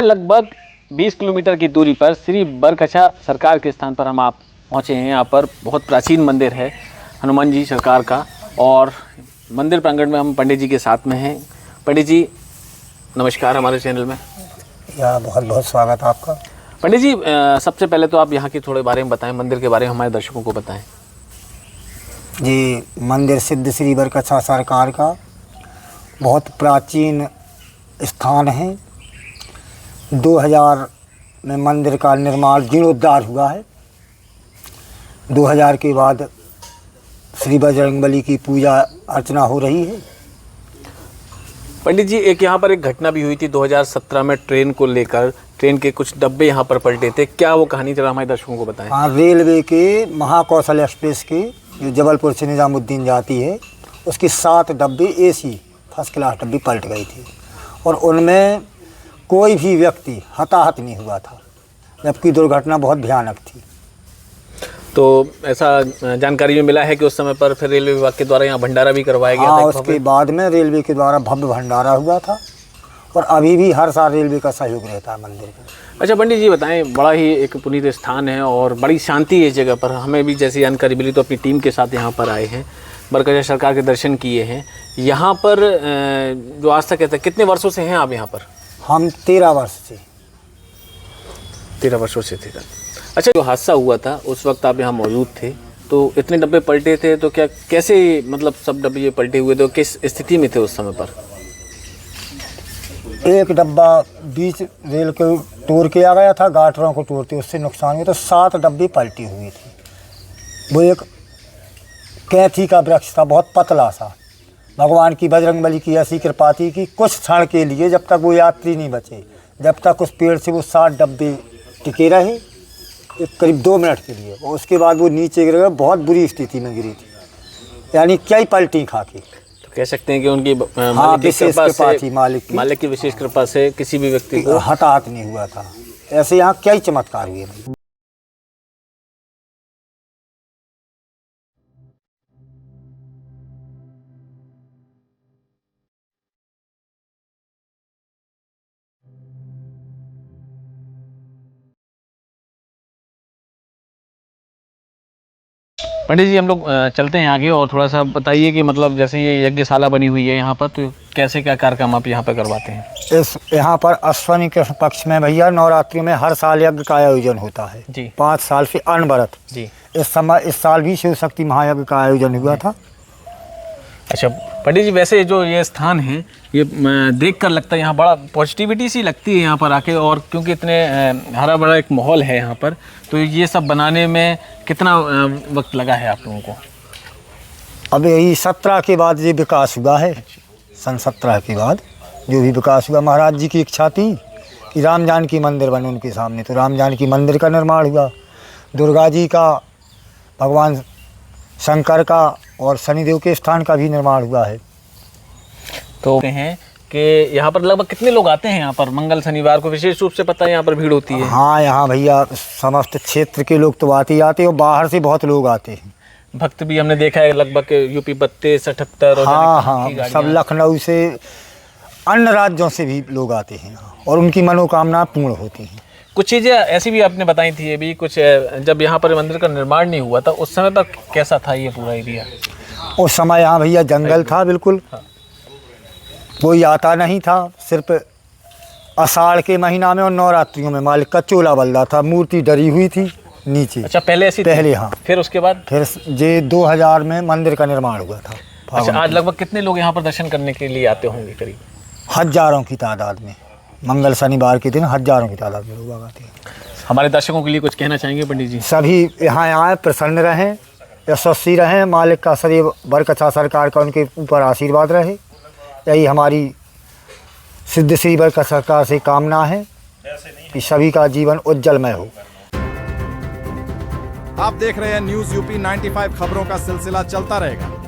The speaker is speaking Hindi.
लगभग 20 किलोमीटर की दूरी पर श्री बरकछा सरकार के स्थान पर हम आप पहुँचे हैं। यहाँ पर बहुत प्राचीन मंदिर है हनुमान जी सरकार का, और मंदिर प्रांगण में हम पंडित जी के साथ में हैं। पंडित जी नमस्कार हमारे चैनल में। या बहुत बहुत स्वागत आपका। पंडित जी सबसे पहले तो आप यहाँ के थोड़े बारे में बताएं, मंदिर के बारे में हमारे दर्शकों को बताएं। जी, मंदिर सिद्ध श्री बरकछा सरकार का बहुत प्राचीन स्थान है। 2000 में मंदिर का निर्माण जीर्णोद्धार हुआ है। 2000 के बाद श्री बजरंगबली की पूजा अर्चना हो रही है। पंडित जी एक यहाँ पर एक घटना भी हुई थी 2017 में, ट्रेन को लेकर ट्रेन के कुछ डब्बे यहाँ पर पलटे थे, क्या वो कहानी जरा हमारे दर्शकों को बताएं। हाँ, रेलवे के महाकौशल एक्सप्रेस की जो जबलपुर से निजामुद्दीन जाती है, उसकी 7 डब्बे AC फर्स्ट क्लास डब्बे पलट गई थी और उनमें कोई भी व्यक्ति हताहत नहीं हुआ था, जबकि दुर्घटना बहुत भयानक थी। तो ऐसा जानकारी में मिला है कि उस समय पर फिर रेलवे विभाग के द्वारा यहाँ भंडारा भी करवाया गया था। था। उसके बाद में रेलवे के द्वारा भव्य भंडारा हुआ था और अभी भी हर साल रेलवे का सहयोग रहता है मंदिर में। अच्छा पंडित जी बताएं, बड़ा ही एक पुनीत स्थान है और बड़ी शांति है इस जगह पर। हमें भी जैसी जानकारी मिली तो अपनी टीम के साथ यहाँ पर आए हैं, बरकछा सरकार के दर्शन किए हैं। यहाँ पर जो आज तक कहते हैं, कितने वर्षों से हैं आप यहाँ पर? हम 13 वर्ष से। 13 वर्षों से थे। अच्छा, जो हादसा हुआ था उस वक्त आप यहाँ मौजूद थे, तो इतने डब्बे पलटे थे, तो क्या कैसे मतलब सब डब्बे ये पलटे हुए थे, किस स्थिति में थे उस समय पर? एक डब्बा बीच रेल को तोड़ के आ गया था, गाटरों को तोड़ते उससे नुकसान हुआ, तो 7 डब्बे पलटी हुई थी। वो एक कैथी का वृक्ष था, बहुत पतला सा। भगवान की बजरंगबली की ऐसी कृपा थी कि कुछ क्षण के लिए, जब तक वो यात्री नहीं बचे, जब तक उस पेड़ से वो 7 डब्बे टिके रहे, करीब 2 मिनट के लिए, और उसके बाद वो नीचे गिर गए। बहुत बुरी स्थिति में गिरी थी, यानी क्या ही पलटी खा के। तो कह सकते हैं कि उनकी विशेष कृपा थी, मालिक की विशेष कृपा से किसी भी व्यक्ति को हताहत नहीं हुआ था। ऐसे यहाँ क्या ही चमत्कार हुए। पंडित जी हम लोग चलते हैं आगे, और थोड़ा सा बताइए कि मतलब जैसे ये यज्ञशाला बनी हुई है यहाँ पर, तो कैसे क्या कार्यक्रम आप यहाँ पर करवाते हैं? यहाँ पर अश्विनी कृष्ण पक्ष में भैया नवरात्रि में हर साल यज्ञ का आयोजन होता है जी। 5 साल से अनवरत जी। इस साल भी शिव शक्ति महायज्ञ का आयोजन हुआ था। अच्छा पंडित जी, वैसे जो ये स्थान है, ये देख कर लगता है यहाँ बड़ा पॉजिटिविटी सी लगती है यहाँ पर आके, और क्योंकि इतने हरा भरा एक माहौल है यहाँ पर, तो ये सब बनाने में कितना वक्त लगा है आप लोगों को? अब यही 17 के बाद ये विकास हुआ है। सन 17 के बाद जो भी विकास हुआ, महाराज जी की इच्छा थी कि राम जानकी मंदिर बने उनके सामने, तो राम जानकी मंदिर का निर्माण हुआ। दुर्गा जी का, भगवान शंकर का और शनिदेव के स्थान का भी निर्माण हुआ है। तो हैं कि यहाँ पर लगभग कितने लोग आते हैं यहाँ पर मंगल शनिवार को? विशेष रूप से पता है यहाँ पर भीड़ होती है? हाँ, यहाँ भैया समस्त क्षेत्र के लोग तो आते ही आते हैं और बाहर से बहुत लोग आते हैं। भक्त भी हमने देखा है लगभग यूपी 32, 78। हाँ, सब लखनऊ से, अन्य राज्यों से भी लोग आते हैं और उनकी मनोकामना पूर्ण होती हैं। कुछ चीज़ें ऐसी भी आपने बताई थी, ये भी कुछ, जब यहाँ पर मंदिर का निर्माण नहीं हुआ था उस समय पर कैसा था ये पूरा एरिया? उस समय यहाँ भैया जंगल था बिल्कुल। हाँ। कोई आता नहीं था, सिर्फ आषाढ़ के महीना में और नवरात्रियों में मालिक का चोला बल्ला था, मूर्ति डरी हुई थी नीचे। अच्छा, पहले ऐसी पहले? हाँ। फिर उसके बाद फिर ये 2000 में मंदिर का निर्माण हुआ था। अच्छा, आज लगभग कितने लोग यहाँ पर दर्शन करने के लिए आते होंगे? करीब हजारों की तादाद में, मंगल शनिवार के दिन हजारों की तादाद में लोग आते हैं। हमारे दर्शकों के लिए कुछ कहना चाहेंगे पंडित जी? सभी यहाँ आए, प्रसन्न रहें, यशस्वी रहें, मालिक का सदैव बरकछा सरकार का उनके ऊपर आशीर्वाद रहे, यही हमारी सिद्ध श्री बरकछा सरकार से कामना है कि सभी का जीवन उज्जवलमय हो। आप देख रहे हैं न्यूज़ यूपी 95 खबरों का सिलसिला चलता रहेगा।